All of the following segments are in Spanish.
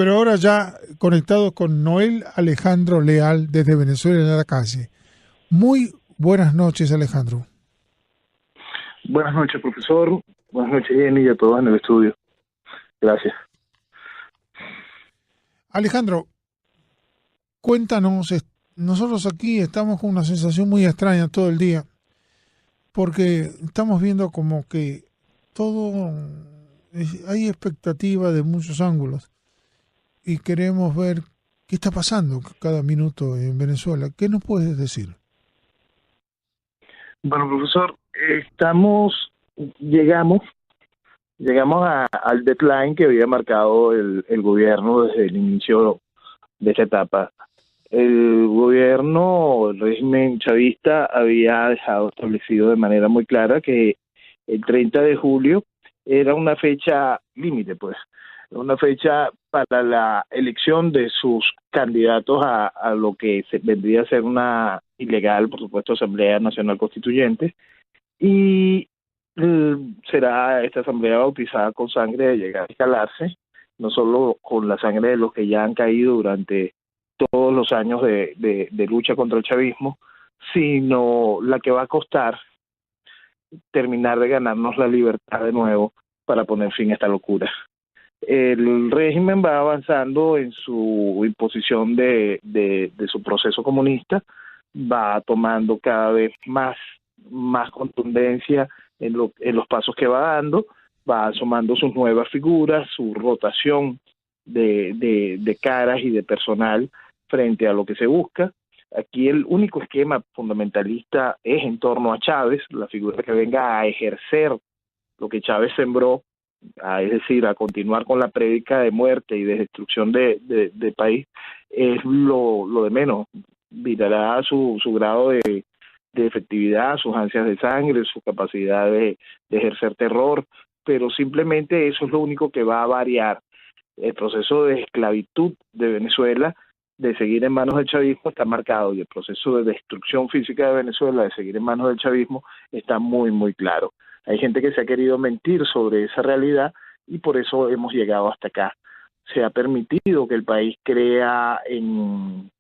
pero ahora ya conectados con Noel Alejandro Leal desde Venezuela en la calle. Muy buenas noches, Alejandro. Buenas noches, profesor. Buenas noches, Jenny, y a todos en el estudio. Gracias. Alejandro, cuéntanos, nosotros aquí estamos con una sensación muy extraña todo el día, porque estamos viendo como que todo, hay expectativa de muchos ángulos y queremos ver qué está pasando cada minuto en Venezuela. ¿Qué nos puedes decir? Bueno, profesor, llegamos, al deadline que había marcado el gobierno desde el inicio de esta etapa. El gobierno, el régimen chavista, había dejado establecido de manera muy clara que el 30 de julio era una fecha límite, pues, una fecha para la elección de sus candidatos a lo que vendría a ser una ilegal, por supuesto, Asamblea Nacional Constituyente, y será esta asamblea bautizada con sangre de llegar a escalarse, no solo con la sangre de los que ya han caído durante todos los años de lucha contra el chavismo, sino la que va a costar terminar de ganarnos la libertad de nuevo para poner fin a esta locura. El régimen va avanzando en su imposición de su proceso comunista, va tomando cada vez más contundencia en los pasos que va dando, va sumando sus nuevas figuras, su rotación de caras y de personal frente a lo que se busca. Aquí el único esquema fundamentalista es en torno a Chávez, la figura que venga a ejercer lo que Chávez sembró, es decir, a continuar con la prédica de muerte y de destrucción de país, es lo de menos. Virará su grado de efectividad, sus ansias de sangre, su capacidad de ejercer terror, pero simplemente eso es lo único que va a variar. El proceso de esclavitud de Venezuela, de seguir en manos del chavismo, está marcado, y el proceso de destrucción física de Venezuela, de seguir en manos del chavismo, está muy, muy claro. Hay gente que se ha querido mentir sobre esa realidad y por eso hemos llegado hasta acá. Se ha permitido que el país crea en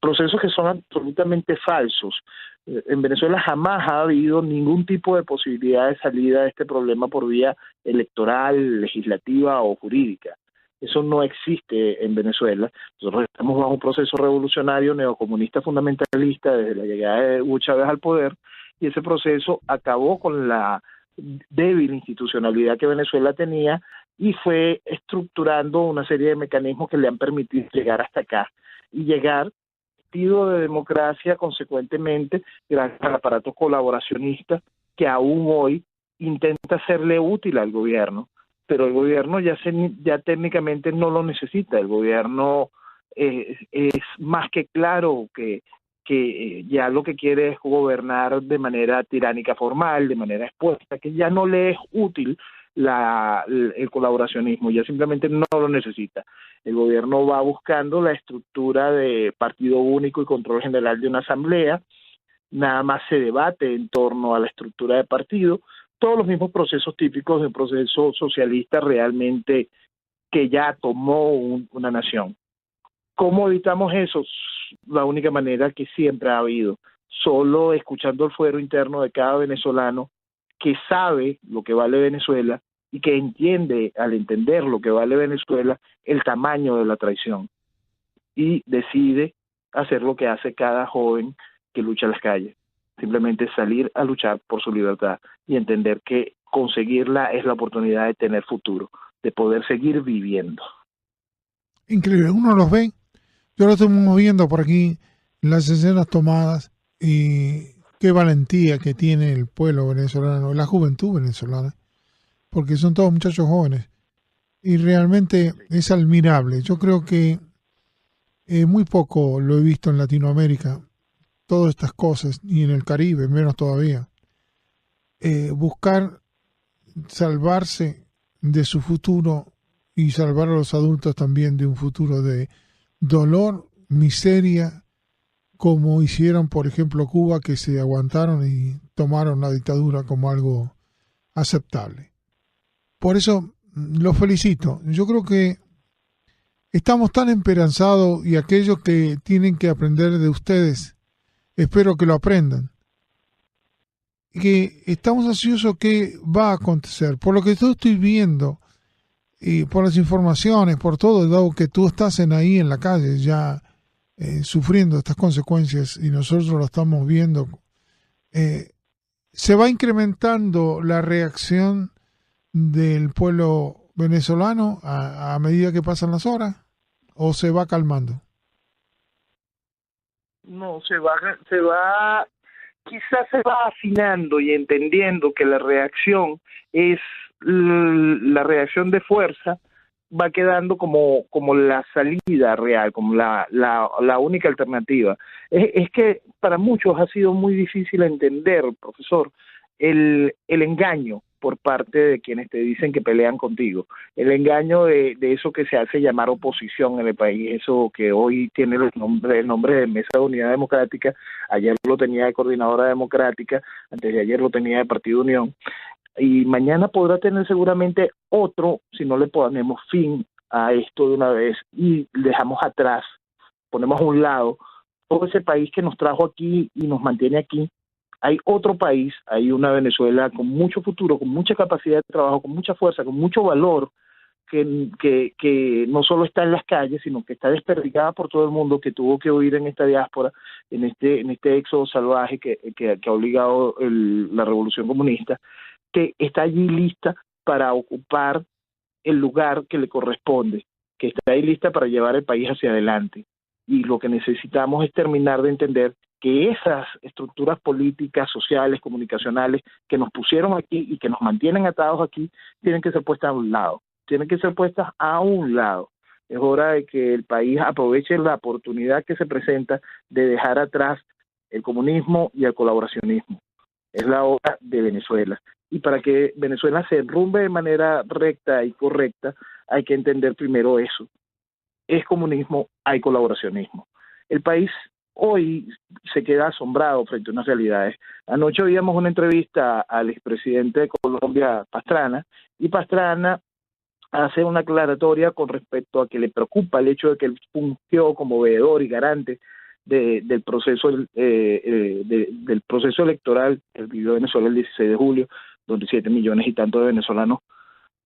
procesos que son absolutamente falsos. En Venezuela jamás ha habido ningún tipo de posibilidad de salida de este problema por vía electoral, legislativa o jurídica. Eso no existe en Venezuela. Nosotros estamos bajo un proceso revolucionario neocomunista fundamentalista desde la llegada de Hugo Chávez al poder, y ese proceso acabó con la débil institucionalidad que Venezuela tenía y fue estructurando una serie de mecanismos que le han permitido llegar hasta acá y llegar partido de democracia consecuentemente gracias al aparato colaboracionista que aún hoy intenta serle útil al gobierno, pero el gobierno ya técnicamente no lo necesita. El gobierno es más que claro que ya lo que quiere es gobernar de manera tiránica formal, de manera expuesta, que ya no le es útil el colaboracionismo, ya simplemente no lo necesita. El gobierno va buscando la estructura de partido único y control general de una asamblea, nada más se debate en torno a la estructura de partido, todos los mismos procesos típicos de un proceso socialista realmente que ya tomó una nación. ¿Cómo evitamos eso? La única manera que siempre ha habido, solo escuchando el fuero interno de cada venezolano que sabe lo que vale Venezuela y que entiende, al entender lo que vale Venezuela, el tamaño de la traición, y decide hacer lo que hace cada joven que lucha en las calles, simplemente salir a luchar por su libertad y entender que conseguirla es la oportunidad de tener futuro, de poder seguir viviendo. Increíble, uno los ve. Yo lo estamos viendo por aquí, las escenas tomadas, y qué valentía que tiene el pueblo venezolano, la juventud venezolana, porque son todos muchachos jóvenes, y realmente es admirable. Yo creo que muy poco lo he visto en Latinoamérica, todas estas cosas, y en el Caribe, menos todavía. Buscar salvarse de su futuro y salvar a los adultos también de un futuro de dolor, miseria, como hicieron, por ejemplo, Cuba, que se aguantaron y tomaron la dictadura como algo aceptable. Por eso los felicito. Yo creo que estamos tan esperanzados y aquellos que tienen que aprender de ustedes, espero que lo aprendan, que estamos ansiosos que va a acontecer. Por lo que yo estoy viendo y por las informaciones, por todo, dado que tú estás ahí en la calle ya sufriendo estas consecuencias y nosotros lo estamos viendo, se va incrementando la reacción del pueblo venezolano a medida que pasan las horas, o se va calmando. No, quizás se va afinando y entendiendo que la reacción es la reacción de fuerza, va quedando como la salida real, como la única alternativa. Es que para muchos ha sido muy difícil entender, profesor, el engaño por parte de quienes te dicen que pelean contigo, el engaño de eso que se hace llamar oposición en el país, eso que hoy tiene el nombre de Mesa de Unidad Democrática, ayer lo tenía de Coordinadora Democrática, antes de ayer lo tenía de Partido Unión, y mañana podrá tener seguramente otro si no le ponemos fin a esto de una vez y dejamos atrás, ponemos a un lado todo ese país que nos trajo aquí y nos mantiene aquí. Hay otro país, hay una Venezuela con mucho futuro, con mucha capacidad de trabajo, con mucha fuerza, con mucho valor, que no solo está en las calles, sino que está desperdigada por todo el mundo, que tuvo que huir en esta diáspora, en este éxodo salvaje que ha obligado la revolución comunista, que está allí lista para ocupar el lugar que le corresponde, que está ahí lista para llevar el país hacia adelante. Y lo que necesitamos es terminar de entender que esas estructuras políticas, sociales, comunicacionales que nos pusieron aquí y que nos mantienen atados aquí, tienen que ser puestas a un lado, tienen que ser puestas a un lado. Es hora de que el país aproveche la oportunidad que se presenta de dejar atrás el comunismo y el colaboracionismo. Es la hora de Venezuela. Y para que Venezuela se enrumbe de manera recta y correcta, hay que entender primero eso. Es comunismo, hay colaboracionismo. El país hoy se queda asombrado frente a unas realidades. Anoche oíamos una entrevista al expresidente de Colombia, Pastrana, y Pastrana hace una aclaratoria con respecto a que le preocupa el hecho de que él fungió como veedor y garante del proceso del proceso electoral que vivió Venezuela el 16 de julio, donde 7 millones y tanto de venezolanos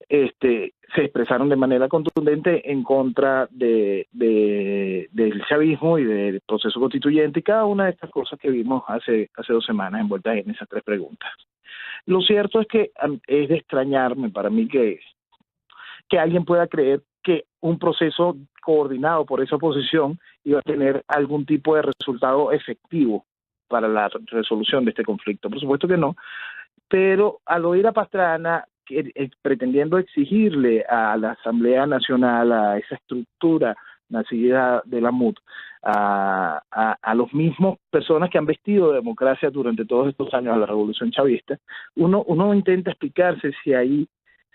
se expresaron de manera contundente en contra del chavismo y del proceso constituyente y cada una de estas cosas que vimos hace 2 semanas envueltas en esas 3 preguntas. Lo cierto es que es de extrañarme para mí que alguien pueda creer que un proceso coordinado por esa oposición iba a tener algún tipo de resultado efectivo para la resolución de este conflicto. Por supuesto que no, pero al oír a Pastrana pretendiendo exigirle a la Asamblea Nacional, a esa estructura nacida de la MUD, a los mismos personas que han vestido de democracia durante todos estos años a la revolución chavista, uno intenta explicarse si hay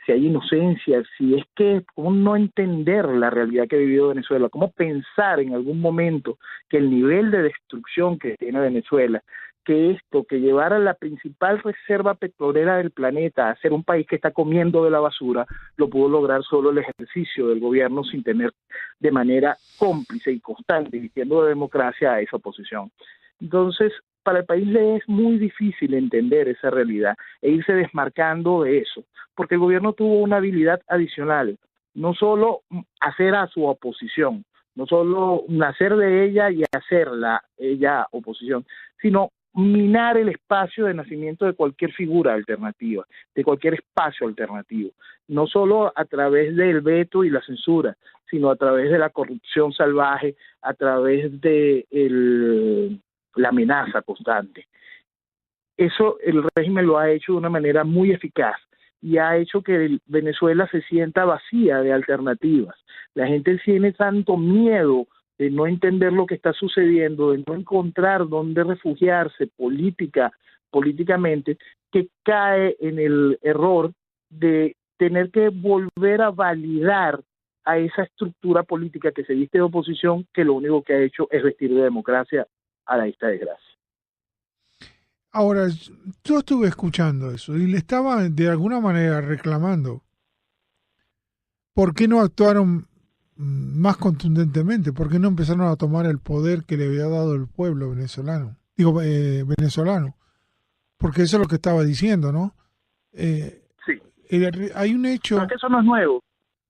inocencia, si es que cómo no entender la realidad que ha vivido Venezuela, cómo pensar en algún momento que el nivel de destrucción que tiene Venezuela, que esto, que llevar a la principal reserva petrolera del planeta a ser un país que está comiendo de la basura, lo pudo lograr solo el ejercicio del gobierno sin tener de manera cómplice y constante, vistiendo de democracia a esa oposición. Entonces, para el país le es muy difícil entender esa realidad e irse desmarcando de eso, porque el gobierno tuvo una habilidad adicional, no solo hacer a su oposición, no solo nacer de ella y hacerla ella oposición, sino minar el espacio de nacimiento de cualquier figura alternativa, de cualquier espacio alternativo, no solo a través del veto y la censura, sino a través de la corrupción salvaje, a través de la amenaza constante. Eso el régimen lo ha hecho de una manera muy eficaz y ha hecho que Venezuela se sienta vacía de alternativas. La gente tiene tanto miedo de no entender lo que está sucediendo, de no encontrar dónde refugiarse políticamente, que cae en el error de tener que volver a validar a esa estructura política que se viste de oposición, que lo único que ha hecho es vestir de democracia a esta desgracia. Ahora, yo estuve escuchando eso y le estaba de alguna manera reclamando por qué no actuaron más contundentemente? ¿Por qué no empezaron a tomar el poder que le había dado el pueblo venezolano? Digo, venezolano. Porque eso es lo que estaba diciendo, ¿no? Sí. Hay un Pero hecho... es que eso no es nuevo.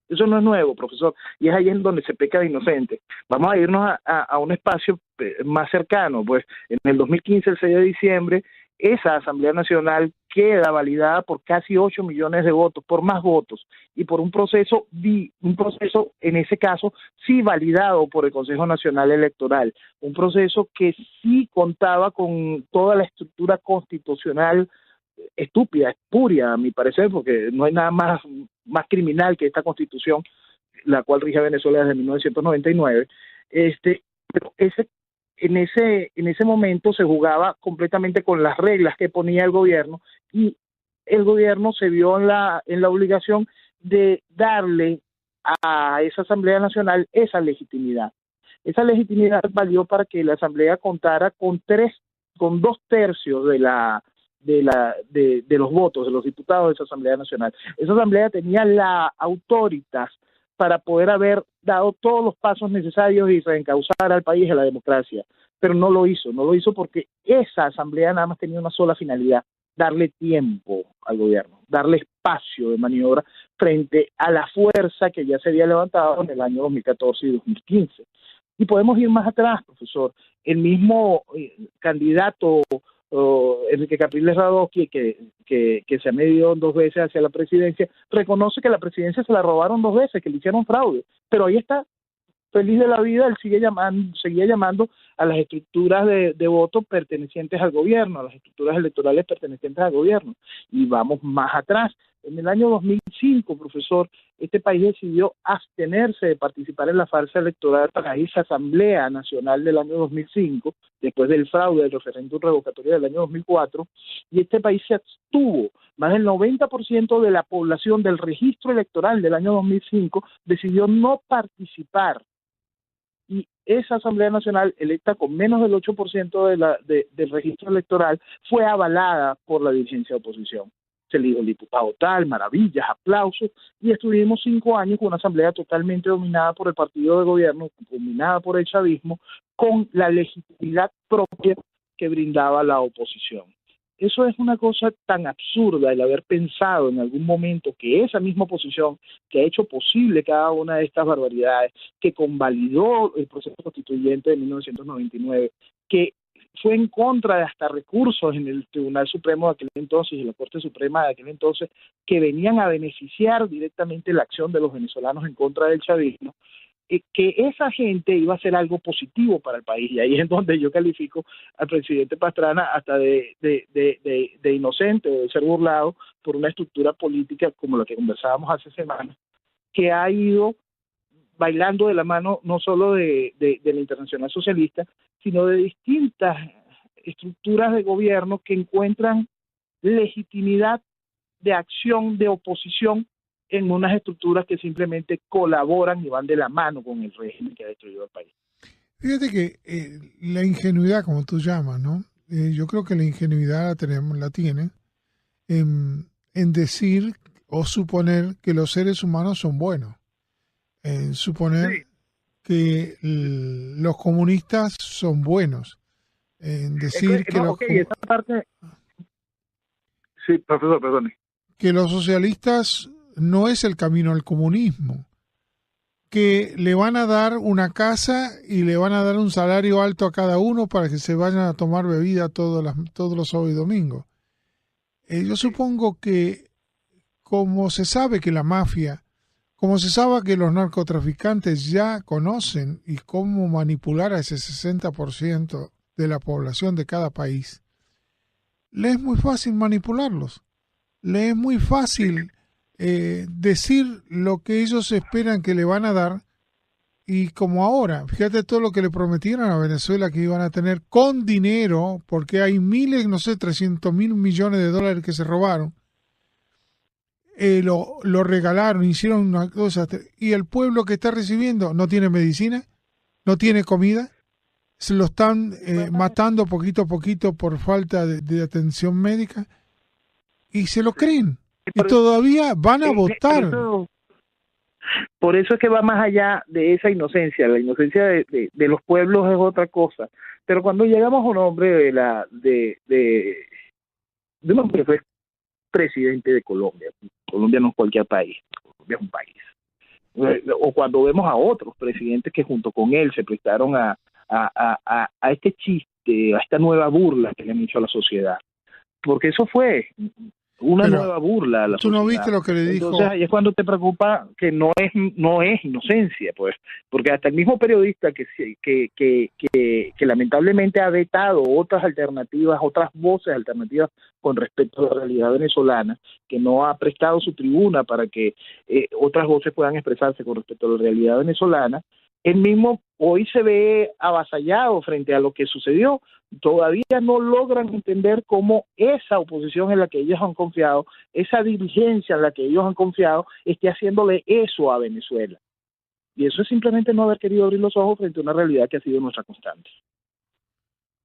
Eso no es nuevo, profesor, y es ahí en donde se peca de inocente. Vamos a irnos a un espacio más cercano. Pues en el 2015, el 6 de diciembre, esa Asamblea Nacional queda validada por casi 8 millones de votos, por más votos, y por un proceso en ese caso, sí validado por el Consejo Nacional Electoral, un proceso que sí contaba con toda la estructura constitucional estúpida, espuria, a mi parecer, porque no hay nada más criminal que esta Constitución, la cual rige a Venezuela desde 1999. Pero en ese momento se jugaba completamente con las reglas que ponía el gobierno, y el gobierno se vio en la obligación de darle a esa Asamblea Nacional esa legitimidad. Esa legitimidad valió para que la Asamblea contara con 2/3 de los votos de los diputados de esa Asamblea Nacional. Esa Asamblea tenía la autoritas para poder haber dado todos los pasos necesarios y reencauzar al país a la democracia, pero no lo hizo porque esa Asamblea nada más tenía una sola finalidad: darle tiempo al gobierno, darle espacio de maniobra frente a la fuerza que ya se había levantado en el año 2014 y 2015. Y podemos ir más atrás, profesor. El mismo candidato Enrique Capriles Radosky, que se ha medido 2 veces hacia la presidencia, reconoce que la presidencia se la robaron 2 veces, que le hicieron fraude, pero ahí está, feliz de la vida. Él seguía llamando a las estructuras de voto pertenecientes al gobierno, a las estructuras electorales pertenecientes al gobierno. Y vamos más atrás. En el año 2005, profesor, este país decidió abstenerse de participar en la farsa electoral para esa Asamblea Nacional del año 2005, después del fraude del referéndum revocatorio del año 2004, y este país se abstuvo. Más del 90% de la población del registro electoral del año 2005 decidió no participar. Y esa Asamblea Nacional, electa con menos del 8% del registro electoral, fue avalada por la dirigencia de oposición. Se eligió el diputado tal, maravillas, aplausos, y estuvimos 5 años con una asamblea totalmente dominada por el partido de gobierno, dominada por el chavismo, con la legitimidad propia que brindaba la oposición. Eso es una cosa tan absurda, el haber pensado en algún momento que esa misma oposición que ha hecho posible cada una de estas barbaridades, que convalidó el proceso constituyente de 1999, que fue en contra de hasta recursos en el Tribunal Supremo de aquel entonces y la Corte Suprema de aquel entonces, que venían a beneficiar directamente la acción de los venezolanos en contra del chavismo, que esa gente iba a hacer algo positivo para el país. Y ahí es donde yo califico al presidente Pastrana hasta de inocente, o de ser burlado por una estructura política como la que conversábamos hace semanas, que ha ido bailando de la mano no solo de la Internacional Socialista, sino de distintas estructuras de gobierno que encuentran legitimidad de acción de oposición en unas estructuras que simplemente colaboran y van de la mano con el régimen que ha destruido el país. Fíjate que la ingenuidad, como tú llamas, ¿no? Yo creo que la ingenuidad la tiene en decir o suponer que los seres humanos son buenos. En suponer Sí. que los comunistas son buenos. En decir que esa parte... Sí, profesor, perdone. Que los socialistas no es el camino al comunismo, que le van a dar una casa y le van a dar un salario alto a cada uno para que se vayan a tomar bebida todos los sábados y domingos. Yo supongo que como se sabe que la mafia, como se sabe que los narcotraficantes ya conocen y cómo manipular a ese 60% de la población de cada país, le es muy fácil manipularlos. Le es muy fácil decir lo que ellos esperan que le van a dar, y como ahora, fíjate todo lo que le prometieron a Venezuela que iban a tener con dinero, porque hay miles, no sé, 300.000 millones de dólares que se robaron, lo regalaron, hicieron una cosa, y el pueblo que está recibiendo no tiene medicina, no tiene comida, se lo están matando poquito a poquito por falta de atención médica, y se lo creen. Y todavía van a votar. Por eso es que va más allá de esa inocencia. La inocencia de los pueblos es otra cosa. Pero cuando llegamos a un hombre de un hombre que fue presidente de Colombia. Colombia no es cualquier país, Colombia es un país. O cuando vemos a otros presidentes que junto con él se prestaron a este chiste, a esta nueva burla que le han hecho a la sociedad. Porque eso fue una Pero nueva burla a la tú no sociedad. viste lo que le dijo. Entonces ahí es cuando te preocupa que no es inocencia, pues, porque hasta el mismo periodista que lamentablemente ha vetado otras alternativas, otras voces alternativas con respecto a la realidad venezolana, que no ha prestado su tribuna para que otras voces puedan expresarse con respecto a la realidad venezolana, él mismo hoy se ve avasallado frente a lo que sucedió. Todavía no logran entender cómo esa oposición en la que ellos han confiado, esa dirigencia en la que ellos han confiado, esté haciéndole eso a Venezuela. Y eso es simplemente no haber querido abrir los ojos frente a una realidad que ha sido nuestra constante.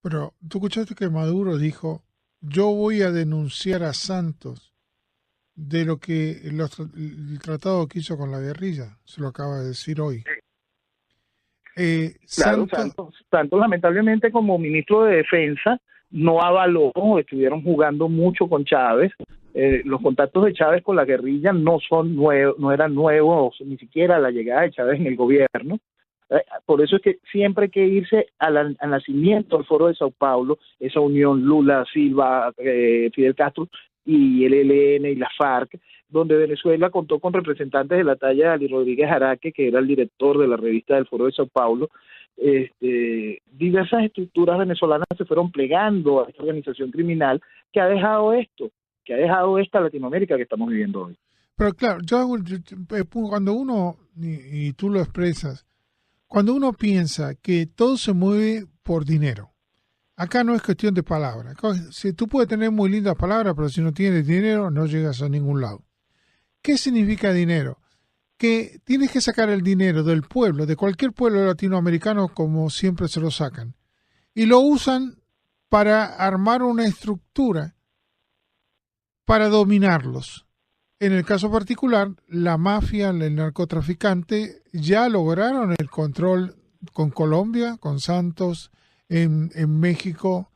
Pero tú escuchaste que Maduro dijo, yo voy a denunciar a Santos de lo que el tratado que hizo con la guerrilla. Se lo acaba de decir hoy. Claro, Santos lamentablemente como ministro de Defensa no avaló, estuvieron jugando mucho con Chávez. Los contactos de Chávez con la guerrilla no eran nuevos, ni siquiera la llegada de Chávez en el gobierno. Por eso es que siempre hay que irse al nacimiento del Foro de Sao Paulo, esa unión Lula, Silva, Fidel Castro y el ELN y la FARC, donde Venezuela contó con representantes de la talla de Ali Rodríguez Araque, que era el director de la revista del Foro de Sao Paulo. Diversas estructuras venezolanas se fueron plegando a esta organización criminal que ha dejado esta Latinoamérica que estamos viviendo hoy. Pero claro, cuando uno, y tú lo expresas, cuando uno piensa que todo se mueve por dinero, acá no es cuestión de palabras. Si tú puedes tener muy lindas palabras, pero si no tienes dinero, no llegas a ningún lado. ¿Qué significa dinero? Que tienes que sacar el dinero del pueblo, de cualquier pueblo latinoamericano, como siempre se lo sacan, y lo usan para armar una estructura para dominarlos. En el caso particular, la mafia, el narcotraficante, ya lograron el control con Colombia, con Santos, en México,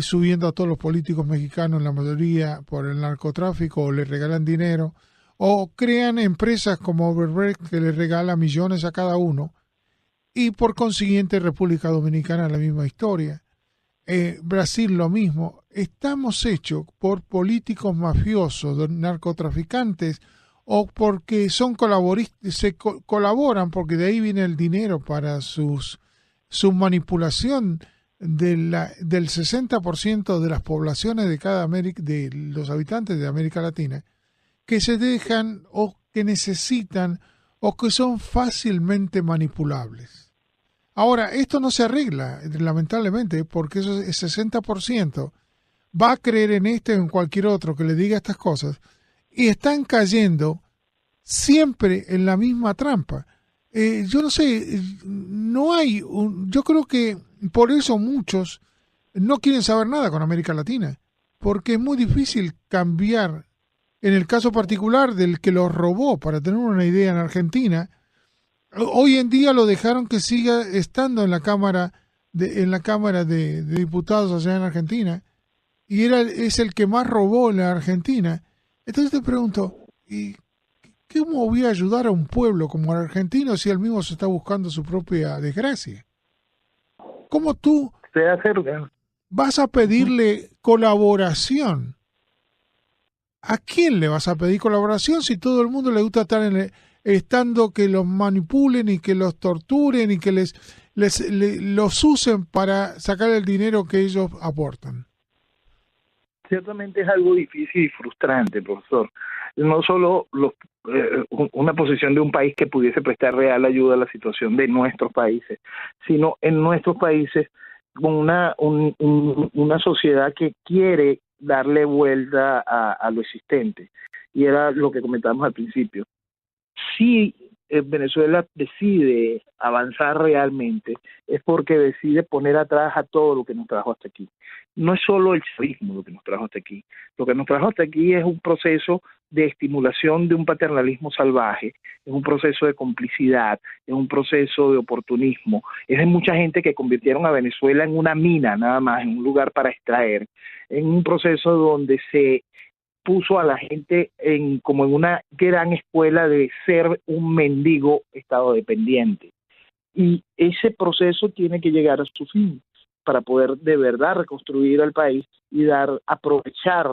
subiendo a todos los políticos mexicanos, la mayoría por el narcotráfico, o le regalan dinero, o crean empresas como Overbrecht que le regala millones a cada uno, y por consiguiente República Dominicana la misma historia. Brasil lo mismo. Estamos hechos por políticos mafiosos, narcotraficantes, o porque son colaboran porque de ahí viene el dinero para su manipulación del 60% de las poblaciones de los habitantes de América Latina, que se dejan o que necesitan o que son fácilmente manipulables. Ahora, esto no se arregla, lamentablemente, porque ese 60% va a creer en este o en cualquier otro que le diga estas cosas y están cayendo siempre en la misma trampa. Yo no sé, yo creo que por eso muchos no quieren saber nada con América Latina, porque es muy difícil cambiar. En el caso particular del que lo robó, para tener una idea, en Argentina, hoy en día lo dejaron que siga estando en la Cámara de Diputados allá en Argentina, y es el que más robó en la Argentina. Entonces te pregunto, ¿y cómo voy a ayudar a un pueblo como el argentino si él mismo se está buscando su propia desgracia? ¿Cómo tú vas a pedirle colaboración? ¿A quién le vas a pedir colaboración si todo el mundo le gusta estar estando que los manipulen y que los torturen y que los usen para sacar el dinero que ellos aportan? Ciertamente es algo difícil y frustrante, profesor. No solo una posición de un país que pudiese prestar real ayuda a la situación de nuestros países, sino en nuestros países con una sociedad que quiere darle vuelta a lo existente. Y era lo que comentábamos al principio. Sí Venezuela decide avanzar realmente es porque decide poner atrás a todo lo que nos trajo hasta aquí. No es solo el chavismo lo que nos trajo hasta aquí. Lo que nos trajo hasta aquí es un proceso de estimulación de un paternalismo salvaje, es un proceso de complicidad, es un proceso de oportunismo, es de mucha gente que convirtieron a Venezuela en una mina nada más, en un lugar para extraer, en un proceso donde se puso a la gente como en una gran escuela de ser un mendigo estado dependiente. Y ese proceso tiene que llegar a su fin para poder de verdad reconstruir al país y aprovechar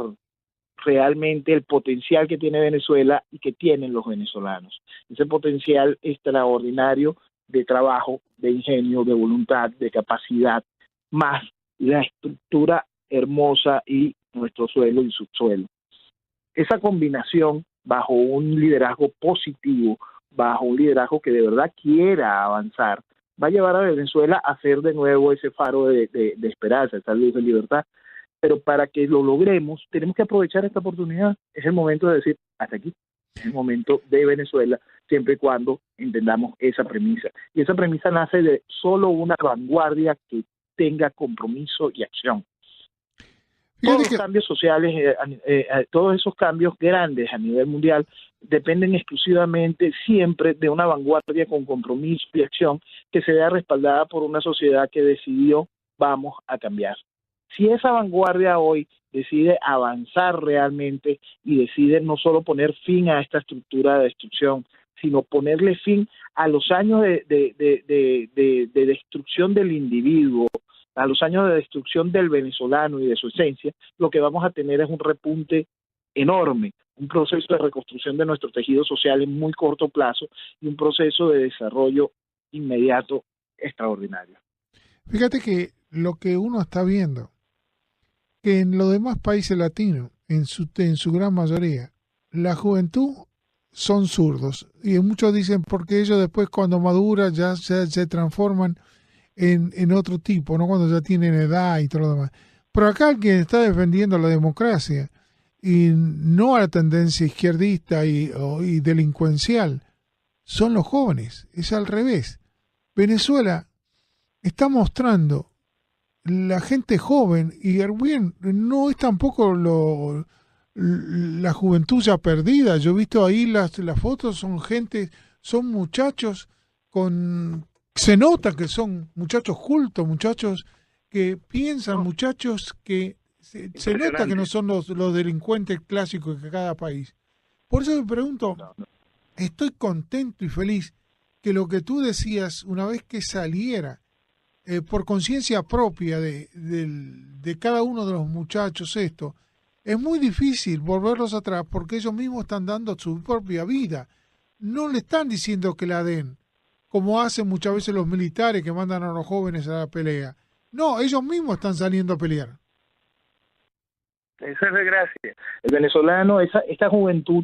realmente el potencial que tiene Venezuela y que tienen los venezolanos. Ese potencial extraordinario de trabajo, de ingenio, de voluntad, de capacidad, más la estructura hermosa y nuestro suelo y subsuelo. Esa combinación bajo un liderazgo positivo, bajo un liderazgo que de verdad quiera avanzar, va a llevar a Venezuela a ser de nuevo ese faro de esperanza, esa luz de libertad. Pero para que lo logremos, tenemos que aprovechar esta oportunidad. Es el momento de decir, hasta aquí. Es el momento de Venezuela, siempre y cuando entendamos esa premisa. Y esa premisa nace de solo una vanguardia que tenga compromiso y acción. Todos los cambios sociales, todos esos cambios grandes a nivel mundial dependen exclusivamente siempre de una vanguardia con compromiso y acción que se vea respaldada por una sociedad que decidió vamos a cambiar. Si esa vanguardia hoy decide avanzar realmente y decide no solo poner fin a esta estructura de destrucción, sino ponerle fin a los años de destrucción del individuo, a los años de destrucción del venezolano y de su esencia, lo que vamos a tener es un repunte enorme, un proceso de reconstrucción de nuestro tejido social en muy corto plazo y un proceso de desarrollo inmediato extraordinario. Fíjate que lo que uno está viendo, que en los demás países latinos, en su gran mayoría, la juventud son zurdos. Y muchos dicen porque ellos después cuando maduran ya se transforman en otro tipo, ¿no? Cuando ya tienen edad y todo lo demás. Pero acá el que está defendiendo la democracia y no a la tendencia izquierdista y delincuencial son los jóvenes. Es al revés. Venezuela está mostrando la gente joven y bien, no es tampoco la juventud ya perdida. Yo he visto ahí las fotos, son muchachos se nota que son muchachos cultos, muchachos que piensan, muchachos que se nota que no son los delincuentes clásicos de cada país. Por eso me pregunto, estoy contento y feliz que lo que tú decías una vez que saliera por conciencia propia de cada uno de los muchachos esto, es muy difícil volverlos atrás porque ellos mismos están dando su propia vida. No le están diciendo que la den, como hacen muchas veces los militares que mandan a los jóvenes a la pelea. No, ellos mismos están saliendo a pelear. Esa es la gracia. El venezolano, esta juventud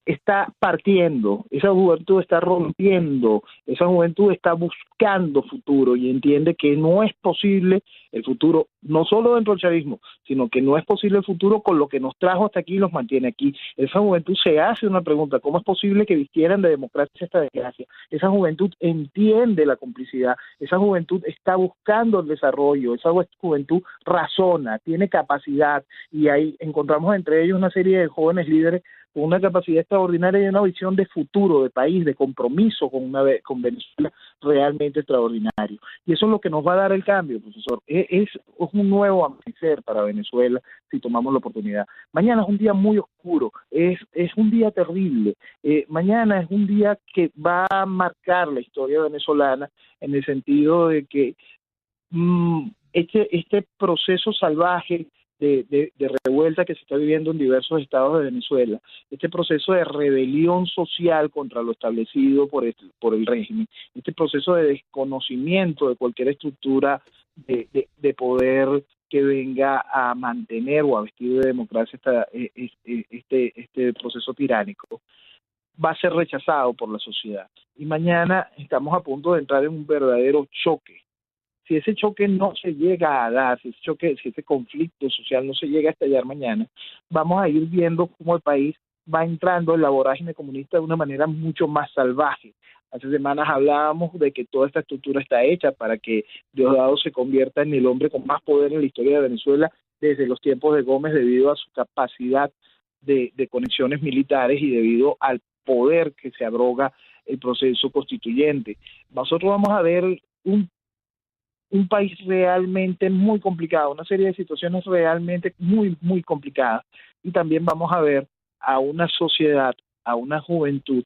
está partiendo, esa juventud está rompiendo, esa juventud está buscando futuro y entiende que no es posible el futuro, no solo dentro del chavismo, sino que no es posible el futuro con lo que nos trajo hasta aquí y los mantiene aquí. Esa juventud se hace una pregunta, ¿cómo es posible que vistieran de democracia esta desgracia? Esa juventud entiende la complicidad, esa juventud está buscando el desarrollo, esa juventud razona, tiene capacidad y ahí encontramos entre ellos una serie de jóvenes líderes con una capacidad extraordinaria y una visión de futuro, de país, de compromiso con Venezuela realmente extraordinario. Y eso es lo que nos va a dar el cambio, profesor. Es un nuevo amanecer para Venezuela si tomamos la oportunidad. Mañana es un día muy oscuro, es un día terrible. Mañana es un día que va a marcar la historia venezolana en el sentido de que este proceso salvaje de revuelta que se está viviendo en diversos estados de Venezuela, este proceso de rebelión social contra lo establecido por el régimen, este proceso de desconocimiento de cualquier estructura de poder que venga a mantener o a vestir de democracia este proceso tiránico, va a ser rechazado por la sociedad. Y mañana estamos a punto de entrar en un verdadero choque. Si ese choque no se llega a dar, si ese conflicto social no se llega a estallar mañana, vamos a ir viendo cómo el país va entrando en la vorágine comunista de una manera mucho más salvaje. Hace semanas hablábamos de que toda esta estructura está hecha para que Diosdado se convierta en el hombre con más poder en la historia de Venezuela desde los tiempos de Gómez, debido a su capacidad de conexiones militares y debido al poder que se abroga el proceso constituyente. Nosotros vamos a ver un país realmente muy complicado, una serie de situaciones realmente muy, muy complicadas. Y también vamos a ver a una sociedad, a una juventud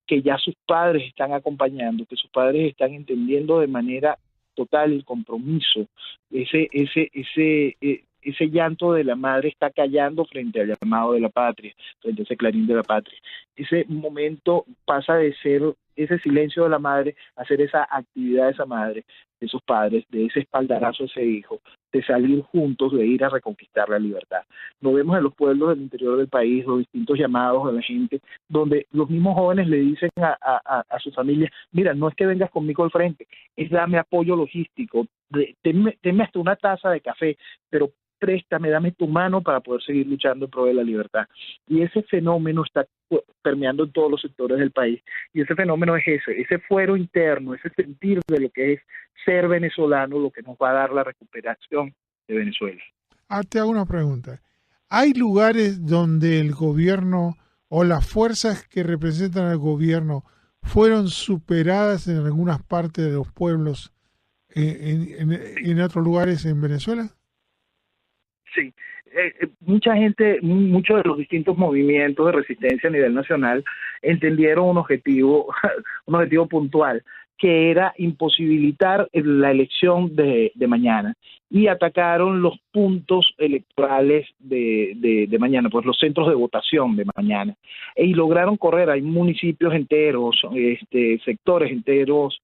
que ya sus padres están acompañando, que sus padres están entendiendo de manera total el compromiso, ese llanto de la madre está callando frente al llamado de la patria, frente a ese clarín de la patria. Ese momento pasa de ser ese silencio de la madre a ser esa actividad de esa madre, de sus padres, de ese espaldarazo a ese hijo, de salir juntos, de ir a reconquistar la libertad. Lo vemos en los pueblos del interior del país, los distintos llamados de la gente, donde los mismos jóvenes le dicen a su familia, mira, no es que vengas conmigo al frente, es dame apoyo logístico, tenme hasta una taza de café, pero préstame, dame tu mano para poder seguir luchando en pro de la libertad. Y ese fenómeno está permeando en todos los sectores del país. Y ese fenómeno es ese fuero interno, ese sentir de lo que es ser venezolano, lo que nos va a dar la recuperación de Venezuela. Te hago una pregunta. ¿Hay lugares donde el gobierno o las fuerzas que representan al gobierno fueron superadas en algunas partes de los pueblos en otros lugares en Venezuela? Sí, mucha gente, muchos de los distintos movimientos de resistencia a nivel nacional entendieron un objetivo, un objetivo puntual, que era imposibilitar la elección de mañana, y atacaron los puntos electorales de mañana, pues los centros de votación de mañana, y lograron correr. Hay municipios enteros, sectores enteros,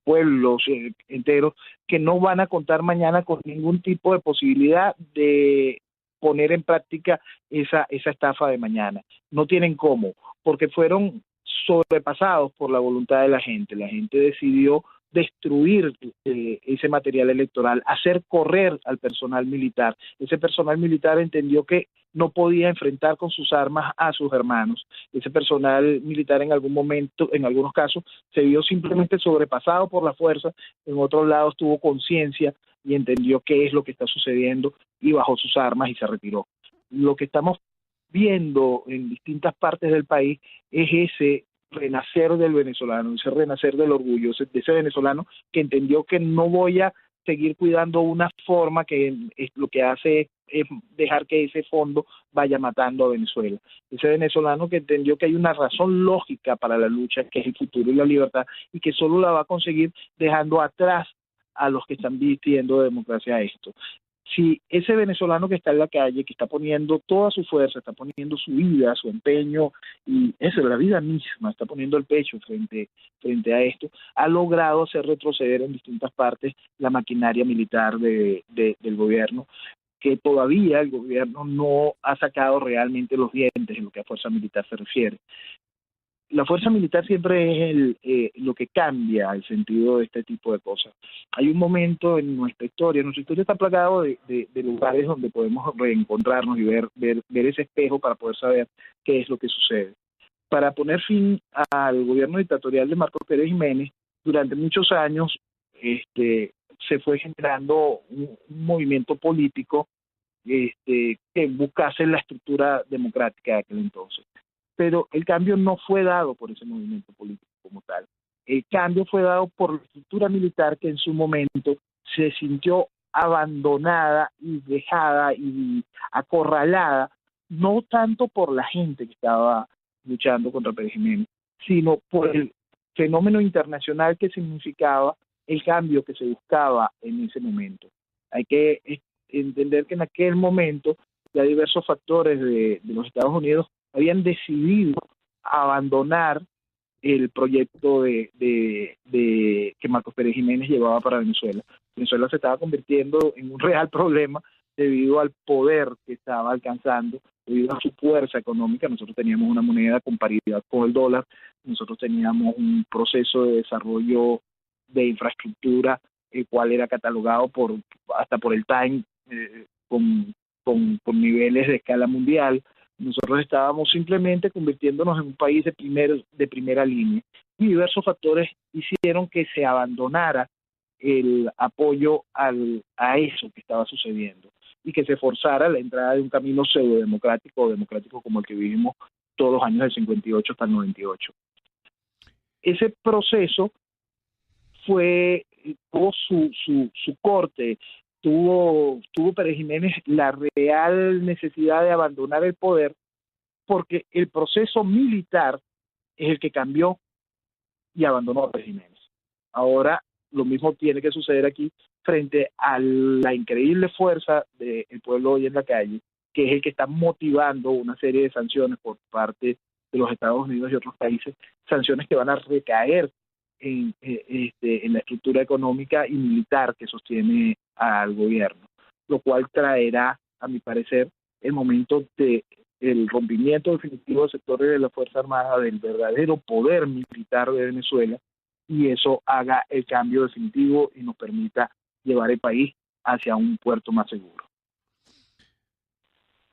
pueblos enteros que no van a contar mañana con ningún tipo de posibilidad de poner en práctica esa estafa de mañana. No tienen cómo, porque fueron sobrepasados por la voluntad de la gente. La gente decidió destruir ese material electoral, hacer correr al personal militar. Ese personal militar entendió que no podía enfrentar con sus armas a sus hermanos. Ese personal militar en algún momento, en algunos casos, se vio simplemente sobrepasado por la fuerza, en otros lados tuvo conciencia y entendió qué es lo que está sucediendo y bajó sus armas y se retiró. Lo que estamos viendo en distintas partes del país es ese renacer del venezolano, ese renacer del orgullo, de ese venezolano que entendió que no voy a seguir cuidando una forma que es lo que hace es dejar que ese fondo vaya matando a Venezuela. Ese venezolano que entendió que hay una razón lógica para la lucha, que es el futuro y la libertad, y que solo la va a conseguir dejando atrás a los que están vistiendo de democracia a esto. Si ese venezolano que está en la calle, que está poniendo toda su fuerza, está poniendo su vida, su empeño, y eso, la vida misma, está poniendo el pecho frente a esto, ha logrado hacer retroceder en distintas partes la maquinaria militar del gobierno, que todavía el gobierno no ha sacado realmente los dientes en lo que a fuerza militar se refiere. La fuerza militar siempre es lo que cambia el sentido de este tipo de cosas. Hay un momento en nuestra historia está plagado de lugares donde podemos reencontrarnos y ver ese espejo para poder saber qué es lo que sucede. Para poner fin al gobierno dictatorial de Marcos Pérez Jiménez, durante muchos años se fue generando un movimiento político que buscase la estructura democrática de aquel entonces. Pero el cambio no fue dado por ese movimiento político como tal. El cambio fue dado por la estructura militar, que en su momento se sintió abandonada y dejada y acorralada, no tanto por la gente que estaba luchando contra Pérez Jiménez, sino por el fenómeno internacional que significaba el cambio que se buscaba en ese momento. Hay que entender que en aquel momento ya diversos factores de los Estados Unidos habían decidido abandonar el proyecto que Marcos Pérez Jiménez llevaba para Venezuela. Venezuela se estaba convirtiendo en un real problema debido al poder que estaba alcanzando, debido a su fuerza económica. Nosotros teníamos una moneda con paridad con el dólar, nosotros teníamos un proceso de desarrollo de infraestructura, el cual era catalogado hasta por el Time con niveles de escala mundial. Nosotros estábamos simplemente convirtiéndonos en un país de primera línea y diversos factores hicieron que se abandonara el apoyo a eso que estaba sucediendo y que se forzara la entrada de un camino pseudo-democrático o democrático como el que vivimos todos los años del 58 hasta el 98. Ese proceso tuvo su corte, tuvo Pérez Jiménez la real necesidad de abandonar el poder porque el proceso militar es el que cambió y abandonó a Pérez Jiménez. Ahora lo mismo tiene que suceder aquí frente a la increíble fuerza del pueblo hoy en la calle, que es el que está motivando una serie de sanciones por parte de los Estados Unidos y otros países, sanciones que van a recaer en la estructura económica y militar que sostiene al gobierno, lo cual traerá, a mi parecer, el momento de el rompimiento definitivo de sectores de la Fuerza Armada, del verdadero poder militar de Venezuela, y eso haga el cambio definitivo y nos permita llevar el país hacia un puerto más seguro.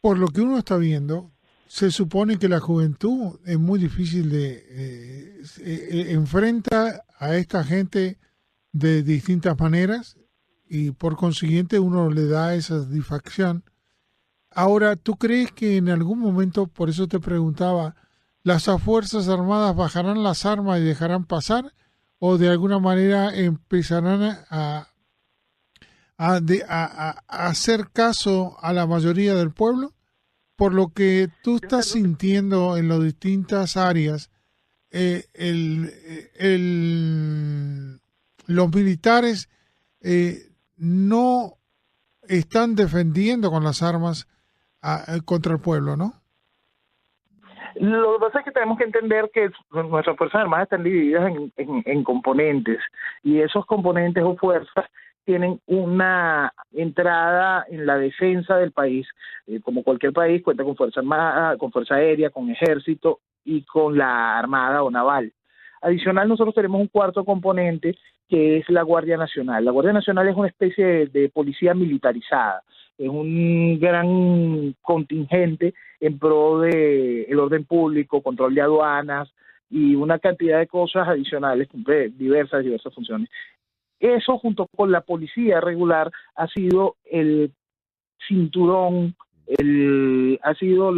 Por lo que uno está viendo, se supone que la juventud es muy difícil enfrenta a esta gente de distintas maneras y por consiguiente uno le da esa satisfacción. Ahora, ¿tú crees que en algún momento, por eso te preguntaba, las Fuerzas Armadas bajarán las armas y dejarán pasar o de alguna manera empezarán a hacer caso a la mayoría del pueblo? Por lo que tú estás sintiendo en las distintas áreas, los militares no están defendiendo con las armas contra el pueblo, ¿no? Lo que pasa es que tenemos que entender que nuestras Fuerzas Armadas están divididas en componentes, y esos componentes o fuerzas tienen una entrada en la defensa del país. Como cualquier país, cuenta con Fuerza Armada, con Fuerza Aérea, con Ejército y con la Armada o Naval. Adicional, nosotros tenemos un cuarto componente que es la Guardia Nacional. La Guardia Nacional es una especie de policía militarizada, es un gran contingente en pro de el orden público, control de aduanas y una cantidad de cosas adicionales, cumple diversas funciones. Eso junto con la policía regular ha sido el cinturón, ha sido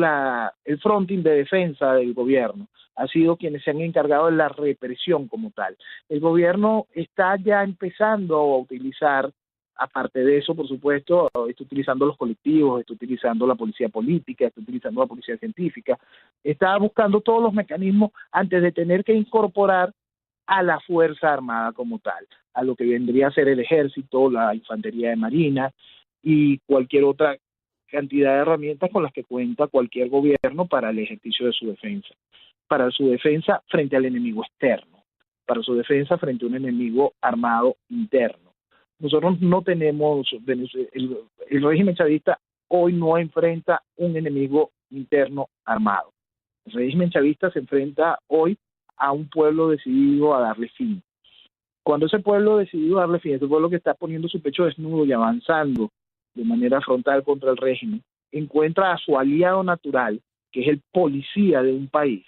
el fronting de defensa del gobierno, ha sido quienes se han encargado de la represión como tal. El gobierno está ya empezando a utilizar, aparte de eso, por supuesto, está utilizando los colectivos, está utilizando la policía política, está utilizando la policía científica, está buscando todos los mecanismos antes de tener que incorporar a la Fuerza Armada como tal, a lo que vendría a ser el Ejército, la Infantería de Marina y cualquier otra cantidad de herramientas con las que cuenta cualquier gobierno para el ejercicio de su defensa, para su defensa frente al enemigo externo, para su defensa frente a un enemigo armado interno. Nosotros no tenemos, el régimen chavista hoy no enfrenta un enemigo interno armado. El régimen chavista se enfrenta hoy a un pueblo decidido a darle fin. Cuando ese pueblo decidido a darle fin, ese pueblo que está poniendo su pecho desnudo y avanzando de manera frontal contra el régimen, encuentra a su aliado natural, que es el policía de un país.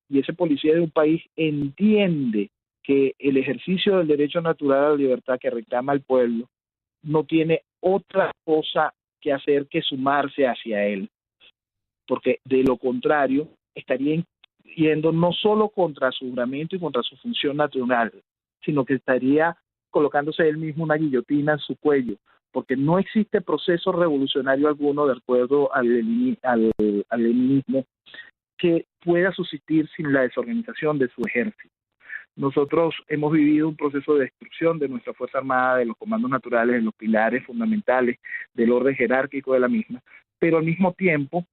Y ese policía de un país entiende que el ejercicio del derecho natural a la libertad que reclama el pueblo no tiene otra cosa que hacer que sumarse hacia él, porque de lo contrario estaría yendo no solo contra su juramento y contra su función natural, sino que estaría colocándose él mismo una guillotina en su cuello, porque no existe proceso revolucionario alguno de acuerdo al leninismo que pueda subsistir sin la desorganización de su ejército. Nosotros hemos vivido un proceso de destrucción de nuestra Fuerza Armada, de los comandos naturales, de los pilares fundamentales del orden jerárquico de la misma, pero al mismo tiempo,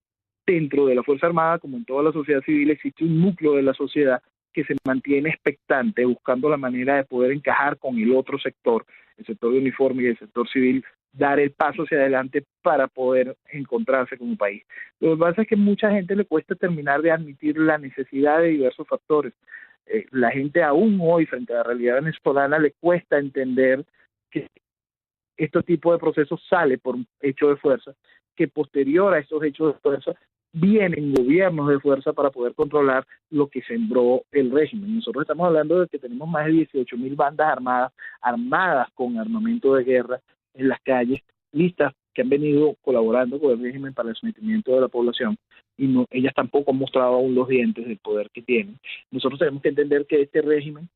dentro de la Fuerza Armada, como en toda la sociedad civil, existe un núcleo de la sociedad que se mantiene expectante, buscando la manera de poder encajar con el otro sector, el sector de uniforme y el sector civil, dar el paso hacia adelante para poder encontrarse como país. Lo que pasa es que a mucha gente le cuesta terminar de admitir la necesidad de diversos factores. La gente aún hoy, frente a la realidad venezolana, le cuesta entender que este tipo de procesos sale por un hecho de fuerza, que posterior a estos hechos de fuerza vienen gobiernos de fuerza para poder controlar lo que sembró el régimen. Nosotros estamos hablando de que tenemos más de 18.000 bandas armadas con armamento de guerra en las calles, listas que han venido colaborando con el régimen para el sometimiento de la población, y no, ellas tampoco han mostrado aún los dientes del poder que tienen. Nosotros tenemos que entender que este régimen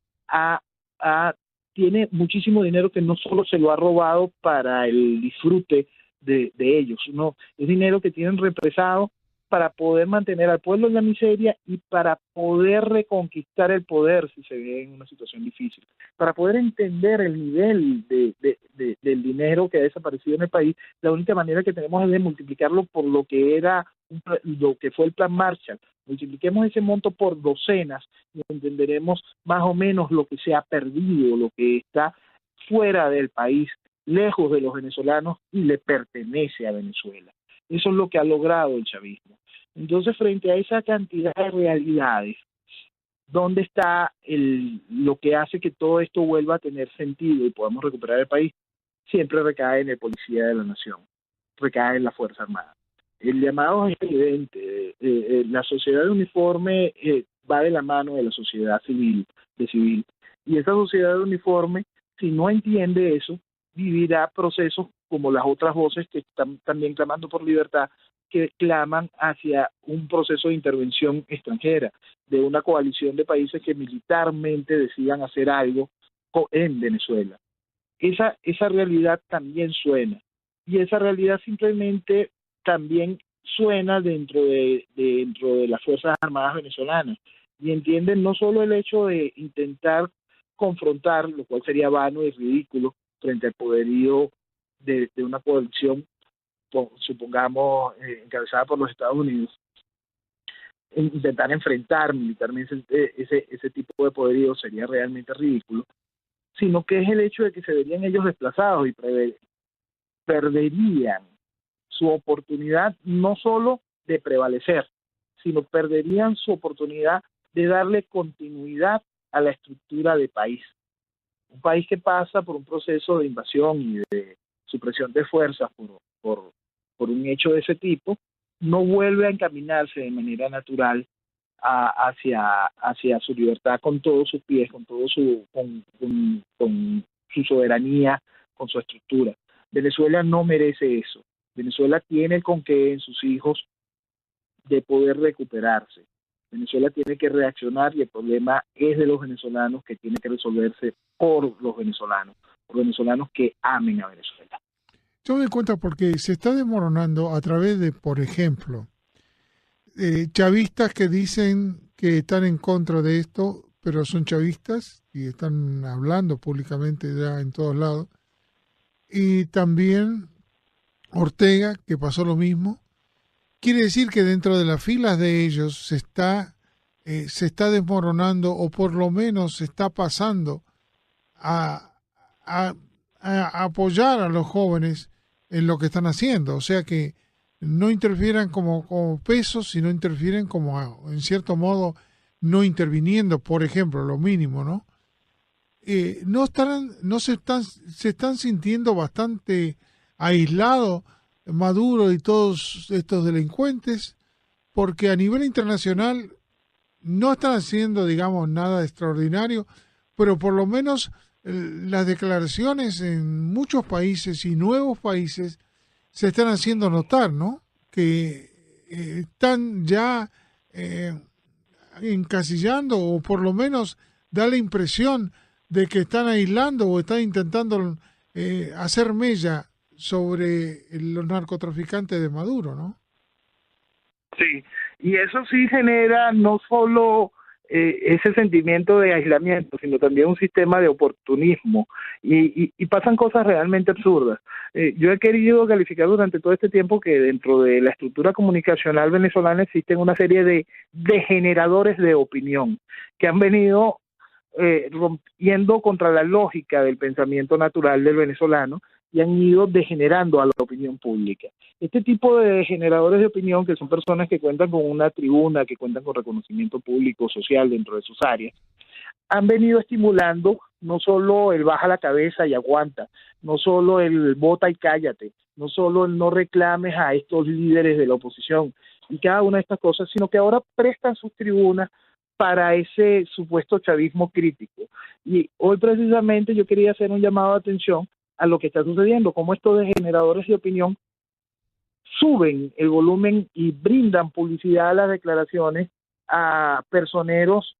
tiene muchísimo dinero que no solo se lo ha robado para el disfrute de ellos, no, es dinero que tienen represado para poder mantener al pueblo en la miseria y para poder reconquistar el poder si se ve en una situación difícil. Para poder entender el nivel del dinero que ha desaparecido en el país, la única manera que tenemos es de multiplicarlo por lo que fue el Plan Marshall. Multipliquemos ese monto por docenas y entenderemos más o menos lo que se ha perdido, lo que está fuera del país, lejos de los venezolanos y le pertenece a Venezuela. Eso es lo que ha logrado el chavismo. Entonces, frente a esa cantidad de realidades, ¿dónde está lo que hace que todo esto vuelva a tener sentido y podamos recuperar el país? Siempre recae en el policía de la nación, recae en la Fuerza Armada. El llamado es evidente. La sociedad de uniforme va de la mano de la sociedad civil, y esa sociedad de uniforme, si no entiende eso, vivirá procesos como las otras voces que están también clamando por libertad, que claman hacia un proceso de intervención extranjera, de una coalición de países que militarmente decidan hacer algo en Venezuela. Esa realidad también suena, y esa realidad simplemente también suena dentro de las Fuerzas Armadas venezolanas, y entienden no solo el hecho de intentar confrontar, lo cual sería vano y ridículo, frente al poderío de una coalición, supongamos, encabezada por los Estados Unidos, intentar enfrentar militarmente ese tipo de poderío sería realmente ridículo, sino que es el hecho de que se verían ellos desplazados y perderían su oportunidad no solo de prevalecer, sino perderían su oportunidad de darle continuidad a la estructura de país. Un país que pasa por un proceso de invasión y de supresión de fuerzas por un hecho de ese tipo, no vuelve a encaminarse de manera natural hacia su libertad con todos sus pies, con su soberanía, con su estructura. Venezuela no merece eso. Venezuela tiene con qué en sus hijos de poder recuperarse. Venezuela tiene que reaccionar, y el problema es de los venezolanos, que tiene que resolverse por los venezolanos que amen a Venezuela. Yo me doy cuenta porque se está desmoronando a través de, por ejemplo, chavistas que dicen que están en contra de esto, pero son chavistas y están hablando públicamente ya en todos lados. Y también Ortega, que pasó lo mismo. Quiere decir que dentro de las filas de ellos se está desmoronando, o por lo menos se está pasando a apoyar a los jóvenes en lo que están haciendo. O sea, que no interfieran como pesos, sino interfieren como, en cierto modo, no interviniendo, por ejemplo, lo mínimo, ¿no? Se están sintiendo bastante aislados Maduro y todos estos delincuentes, porque a nivel internacional no están haciendo, digamos, nada extraordinario, pero por lo menos las declaraciones en muchos países y nuevos países se están haciendo notar, ¿no? Que están ya encasillando, o por lo menos da la impresión de que están aislando o están intentando hacer mella sobre los narcotraficantes de Maduro, ¿no? Sí, y eso sí genera no solo ese sentimiento de aislamiento, sino también un sistema de oportunismo, y pasan cosas realmente absurdas. Yo he querido calificar durante todo este tiempo que dentro de la estructura comunicacional venezolana existen una serie de degeneradores de opinión que han venido rompiendo contra la lógica del pensamiento natural del venezolano, y han ido degenerando a la opinión pública. Este tipo de generadores de opinión, que son personas que cuentan con una tribuna, que cuentan con reconocimiento público, social dentro de sus áreas, han venido estimulando no solo el baja la cabeza y aguanta, no solo el vota y cállate, no solo el no reclames a estos líderes de la oposición, y cada una de estas cosas, sino que ahora prestan sus tribunas para ese supuesto chavismo crítico. Y hoy precisamente yo quería hacer un llamado de atención a lo que está sucediendo, cómo estos generadores de opinión suben el volumen y brindan publicidad a las declaraciones a personeros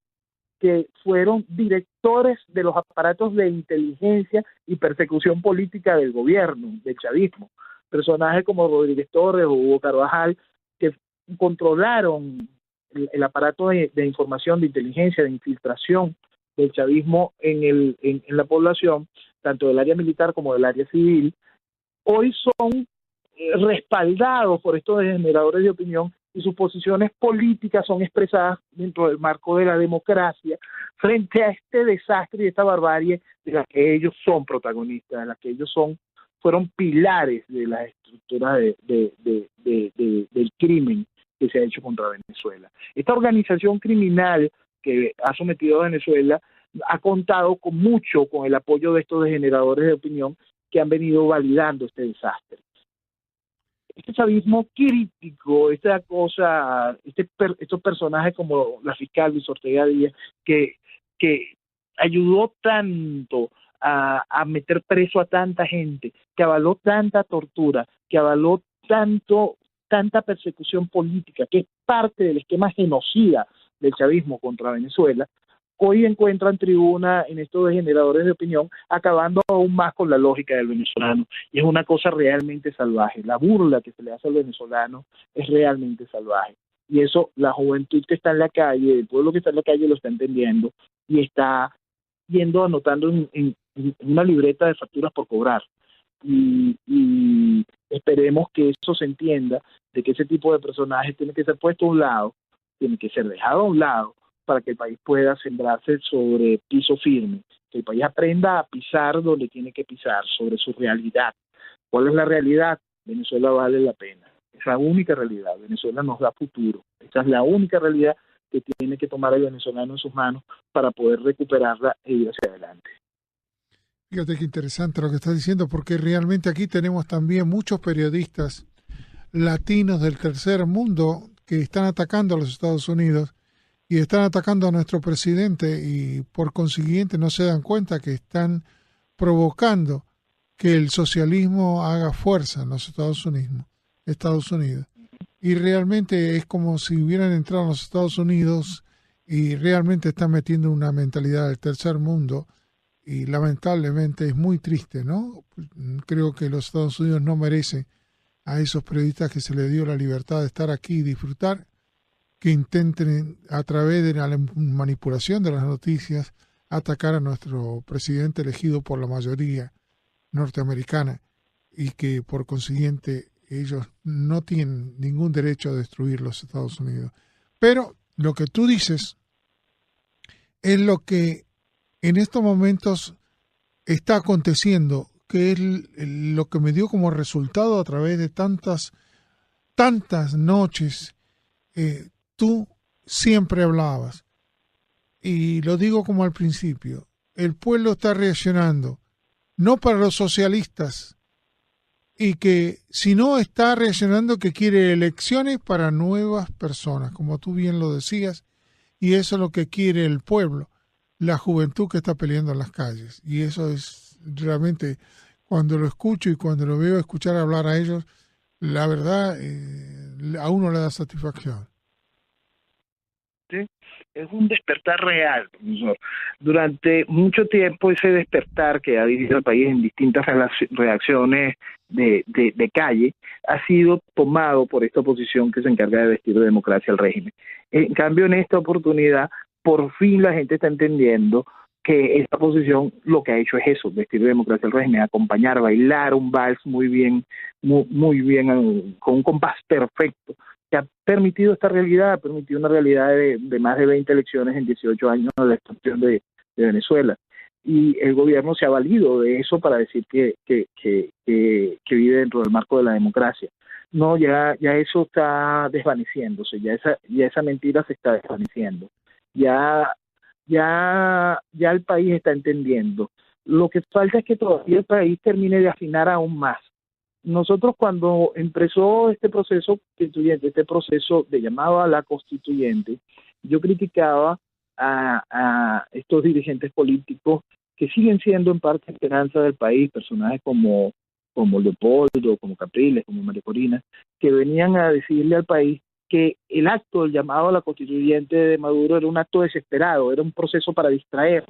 que fueron directores de los aparatos de inteligencia y persecución política del gobierno, del chavismo. Personajes como Rodríguez Torres o Hugo Carvajal, que controlaron el aparato de información, de inteligencia, de infiltración del chavismo en la población, tanto del área militar como del área civil, hoy son respaldados por estos generadores de opinión y sus posiciones políticas son expresadas dentro del marco de la democracia frente a este desastre y esta barbarie de la que ellos son protagonistas, de la que ellos fueron pilares de las estructuras del crimen que se ha hecho contra Venezuela. Esta organización criminal que ha sometido a Venezuela ha contado con el apoyo de estos generadores de opinión que han venido validando este desastre. Este chavismo crítico, estos personajes como la fiscal Luis Ortega Díaz, que ayudó tanto a meter preso a tanta gente, que avaló tanta tortura, que avaló tanta persecución política, que es parte del esquema genocida del chavismo contra Venezuela, hoy encuentran tribuna en estos generadores de opinión, acabando aún más con la lógica del venezolano. Y es una cosa realmente salvaje. La burla que se le hace al venezolano es realmente salvaje. Y eso la juventud que está en la calle, el pueblo que está en la calle lo está entendiendo y está anotando en una libreta de facturas por cobrar. Y esperemos que eso se entienda, de que ese tipo de personajes tiene que ser puesto a un lado, tiene que ser dejado a un lado, para que el país pueda sembrarse sobre piso firme, que el país aprenda a pisar donde tiene que pisar, sobre su realidad. ¿Cuál es la realidad? Venezuela vale la pena. Es la única realidad. Venezuela nos da futuro. Esta es la única realidad que tiene que tomar el venezolano en sus manos para poder recuperarla e ir hacia adelante. Fíjate qué interesante lo que estás diciendo, porque realmente aquí tenemos también muchos periodistas latinos del tercer mundo que están atacando a los Estados Unidos y están atacando a nuestro presidente y por consiguiente no se dan cuenta que están provocando que el socialismo haga fuerza en los Estados Unidos. Y realmente es como si hubieran entrado en los Estados Unidos y realmente están metiendo una mentalidad del tercer mundo y lamentablemente es muy triste, ¿no? Creo que los Estados Unidos no merecen a esos periodistas que se les dio la libertad de estar aquí y disfrutar, que intenten a través de la manipulación de las noticias atacar a nuestro presidente elegido por la mayoría norteamericana y que por consiguiente ellos no tienen ningún derecho a destruir los Estados Unidos. Pero lo que tú dices es lo que en estos momentos está aconteciendo, que es lo que me dio como resultado a través de tantas noches. Tú siempre hablabas, y lo digo como al principio, el pueblo está reaccionando, no para los socialistas, y que si no está reaccionando que quiere elecciones para nuevas personas, como tú bien lo decías, y eso es lo que quiere el pueblo, la juventud que está peleando en las calles, y eso es realmente, cuando lo escucho y cuando lo veo escuchar hablar a ellos, la verdad, a uno le da satisfacción. Es un despertar real, profesor. Durante mucho tiempo ese despertar que ha dirigido al país en distintas reacciones de calle ha sido tomado por esta oposición que se encarga de vestir de democracia al régimen. En cambio, en esta oportunidad, por fin la gente está entendiendo que esta oposición lo que ha hecho es eso, vestir de democracia al régimen, acompañar, bailar un vals muy bien, con un compás perfecto, que ha permitido esta realidad, ha permitido una realidad de más de 20 elecciones en 18 años de la destrucción de Venezuela. Y el gobierno se ha valido de eso para decir que vive dentro del marco de la democracia. No, ya eso está desvaneciéndose, ya esa mentira se está desvaneciendo. Ya el país está entendiendo. Lo que falta es que todavía el país termine de afinar aún más Nosotros cuando empezó este proceso constituyente, este proceso de llamado a la constituyente, yo criticaba a estos dirigentes políticos que siguen siendo en parte esperanza del país, personajes como Leopoldo, como Capriles, como María Corina, que venían a decirle al país que el acto del llamado a la constituyente de Maduro era un acto desesperado, era un proceso para distraer.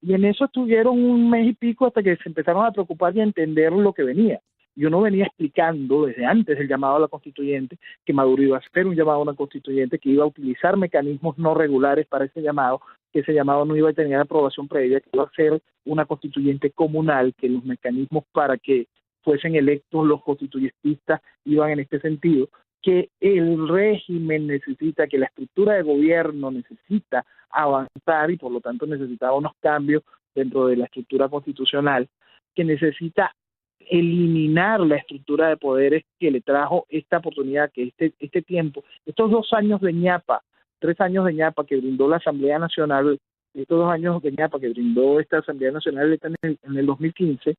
Y en eso estuvieron un mes y pico hasta que se empezaron a preocupar y a entender lo que venía. Yo no venía explicando desde antes del llamado a la constituyente que Maduro iba a hacer un llamado a una constituyente, que iba a utilizar mecanismos no regulares para ese llamado, que ese llamado no iba a tener aprobación previa, que iba a ser una constituyente comunal, que los mecanismos para que fuesen electos los constituyentistas iban en este sentido, que el régimen necesita, que la estructura de gobierno necesita avanzar y por lo tanto necesitaba unos cambios dentro de la estructura constitucional, que necesita eliminar la estructura de poderes que le trajo esta oportunidad, que este tiempo, estos 2 años de ñapa, 3 años de ñapa que brindó la Asamblea Nacional, estos 2 años de ñapa que brindó esta Asamblea Nacional en el 2015,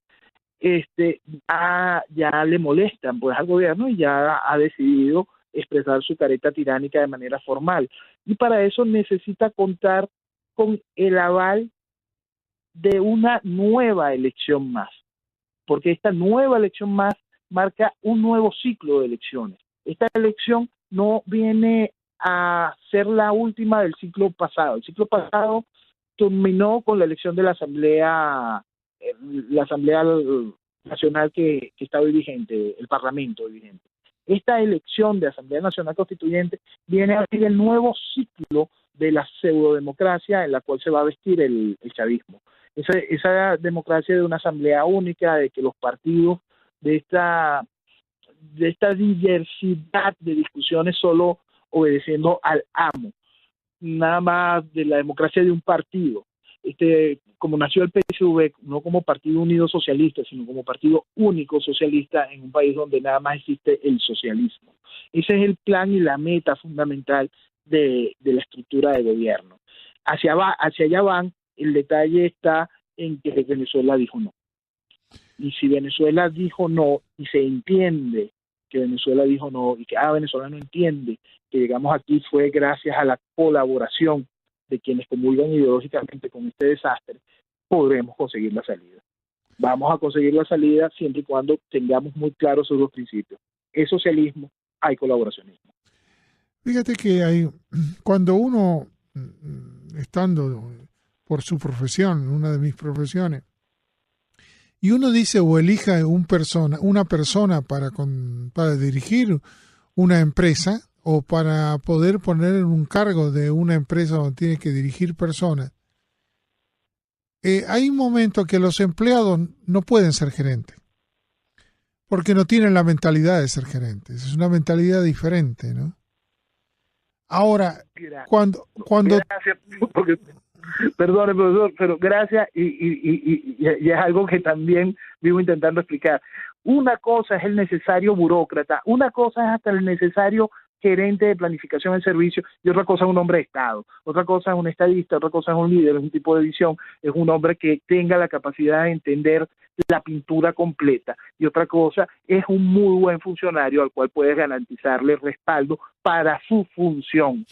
ya le molestan pues al gobierno y ya ha decidido expresar su careta tiránica de manera formal. Y para eso necesita contar con el aval de una nueva elección más, porque esta nueva elección más marca un nuevo ciclo de elecciones. Esta elección no viene a ser la última del ciclo pasado. El ciclo pasado terminó con la elección de la Asamblea Nacional que está hoy vigente, el Parlamento hoy vigente. Esta elección de Asamblea Nacional Constituyente viene a abrir el nuevo ciclo de la pseudodemocracia en la cual se va a vestir el chavismo. Esa democracia de una asamblea única, de que los partidos de esta diversidad de discusiones solo obedeciendo al amo, nada más de la democracia de un partido, como nació el PSV, no como Partido Unido Socialista, sino como Partido Único Socialista en un país donde nada más existe el socialismo. Ese es el plan y la meta fundamental de la estructura de gobierno. Hacia allá van. El detalle está en que Venezuela dijo no. Y si Venezuela dijo no y se entiende que Venezuela dijo no y que Venezuela no entiende que llegamos aquí fue gracias a la colaboración de quienes comulgan ideológicamente con este desastre, podremos conseguir la salida. Vamos a conseguir la salida siempre y cuando tengamos muy claros esos dos principios. Es socialismo, hay colaboracionismo. Fíjate que cuando uno, estando por su profesión, una de mis profesiones, y uno dice o elija una persona para dirigir una empresa o para poder poner en un cargo de una empresa donde tiene que dirigir personas, hay un momento que los empleados no pueden ser gerentes porque no tienen la mentalidad de ser gerentes. Es una mentalidad diferente, ¿no? Ahora, cuando gracias, porque, perdone, profesor, pero gracias y es algo que también vivo intentando explicar. Una cosa es el necesario burócrata, una cosa es hasta el necesario gerente de planificación del servicio, y otra cosa es un hombre de Estado, otra cosa es un estadista, otra cosa es un líder, es un tipo de visión, es un hombre que tenga la capacidad de entender la pintura completa, y otra cosa es un muy buen funcionario al cual puedes garantizarle respaldo para su función.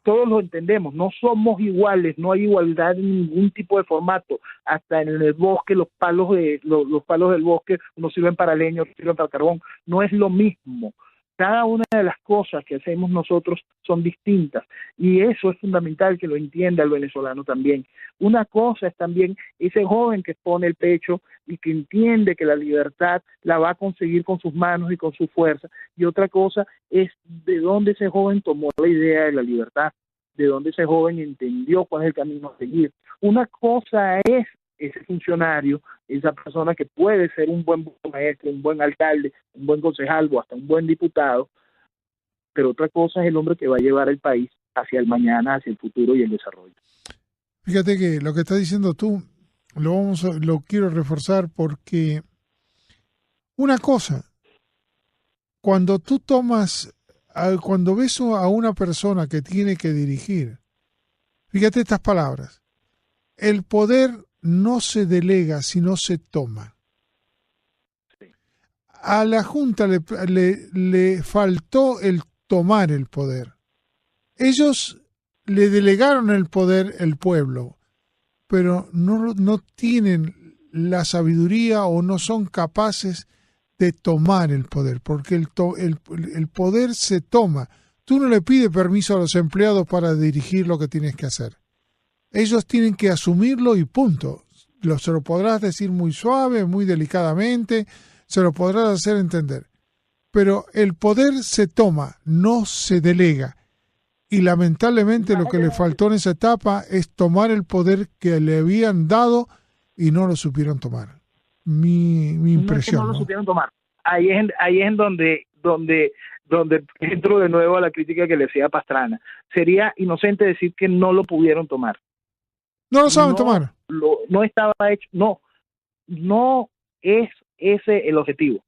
Todos lo entendemos, no somos iguales, no hay igualdad en ningún tipo de formato, hasta en el bosque los palos del bosque unos sirven para leña, otros sirven para carbón, no es lo mismo. Cada una de las cosas que hacemos nosotros son distintas y eso es fundamental que lo entienda el venezolano también. Una cosa es también ese joven que pone el pecho y que entiende que la libertad la va a conseguir con sus manos y con su fuerza, y otra cosa es de dónde ese joven tomó la idea de la libertad, de dónde ese joven entendió cuál es el camino a seguir. Una cosa es ese funcionario, esa persona que puede ser un buen maestro, un buen alcalde, un buen concejal o hasta un buen diputado, pero otra cosa es el hombre que va a llevar el país hacia el mañana, hacia el futuro y el desarrollo. Fíjate que lo que estás diciendo tú lo quiero reforzar porque una cosa, cuando ves a una persona que tiene que dirigir, fíjate estas palabras: el poder no se delega, sino se toma. Sí. a la Junta le faltó el tomar el poder. Ellos le delegaron el poder al pueblo, pero no tienen la sabiduría o no son capaces de tomar el poder, porque el poder se toma. Tú no le pides permiso a los empleados para dirigir lo que tienes que hacer. Ellos tienen que asumirlo y punto. Se lo podrás decir muy suave, muy delicadamente, se lo podrás hacer entender. Pero el poder se toma, no se delega. Y lamentablemente lo que le faltó en esa etapa es tomar el poder que le habían dado y no lo supieron tomar. Mi impresión. No lo supieron tomar. Ahí es en donde entro de nuevo a la crítica que le hacía a Pastrana. Sería inocente decir que no lo pudieron tomar. No lo saben tomar. No estaba hecho. No es ese el objetivo.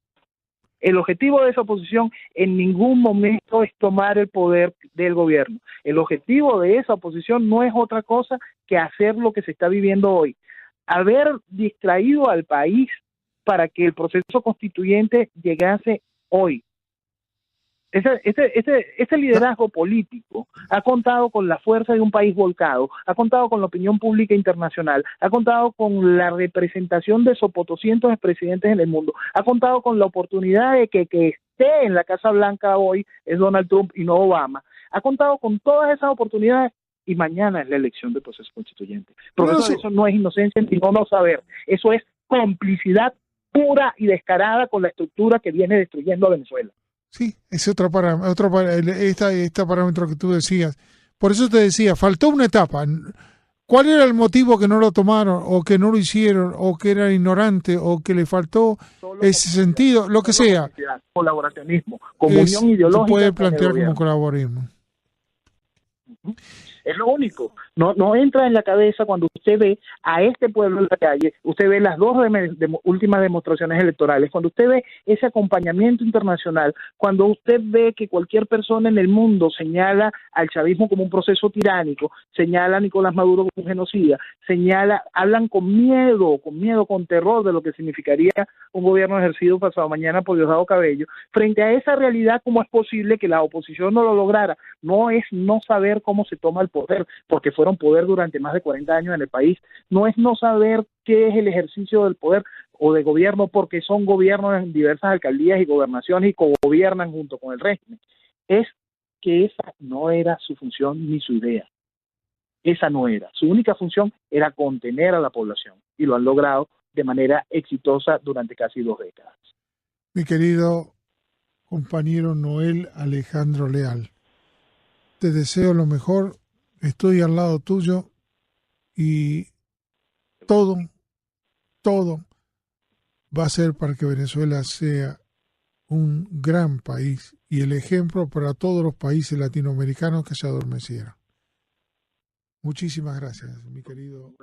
El objetivo de esa oposición en ningún momento es tomar el poder del gobierno. El objetivo de esa oposición no es otra cosa que hacer lo que se está viviendo hoy. Haber distraído al país para que el proceso constituyente llegase hoy. Ese liderazgo político ha contado con la fuerza de un país volcado, ha contado con la opinión pública internacional, ha contado con la representación de sopotoscientos expresidentes en el mundo, ha contado con la oportunidad de que esté en la Casa Blanca hoy es Donald Trump y no Obama, ha contado con todas esas oportunidades y mañana es la elección del proceso constituyente. Profesor, eso no es inocencia ni no saber, eso es complicidad pura y descarada con la estructura que viene destruyendo a Venezuela. Sí, es otro parámetro que tú decías. Por eso te decía, faltó una etapa. ¿Cuál era el motivo que no lo tomaron, o que no lo hicieron, o que era ignorante, o que le faltó ese sentido? Lo que sea. Colaboracionismo, comunión ideológica. Se puede plantear como colaborismo. Es lo único. No entra en la cabeza cuando usted ve a este pueblo en la calle, usted ve las dos últimas demostraciones electorales, cuando usted ve ese acompañamiento internacional, cuando usted ve que cualquier persona en el mundo señala al chavismo como un proceso tiránico, señala a Nicolás Maduro como un genocida, hablan con miedo, con terror de lo que significaría un gobierno ejercido pasado mañana por Diosdado Cabello. Frente a esa realidad, ¿cómo es posible que la oposición no lo lograra? No es no saber cómo se toma el poder, porque fueron poder durante más de 40 años en el país. No es no saber qué es el ejercicio del poder o de gobierno, porque son gobiernos en diversas alcaldías y gobernaciones y cogobiernan junto con el régimen. Es que esa no era su función ni su idea. Esa no era. Su única función era contener a la población y lo han logrado de manera exitosa durante casi 2 décadas. Mi querido compañero Noel Alejandro Leal, te deseo lo mejor, estoy al lado tuyo y todo va a ser para que Venezuela sea un gran país y el ejemplo para todos los países latinoamericanos que se adormecieron. Muchísimas gracias, mi querido.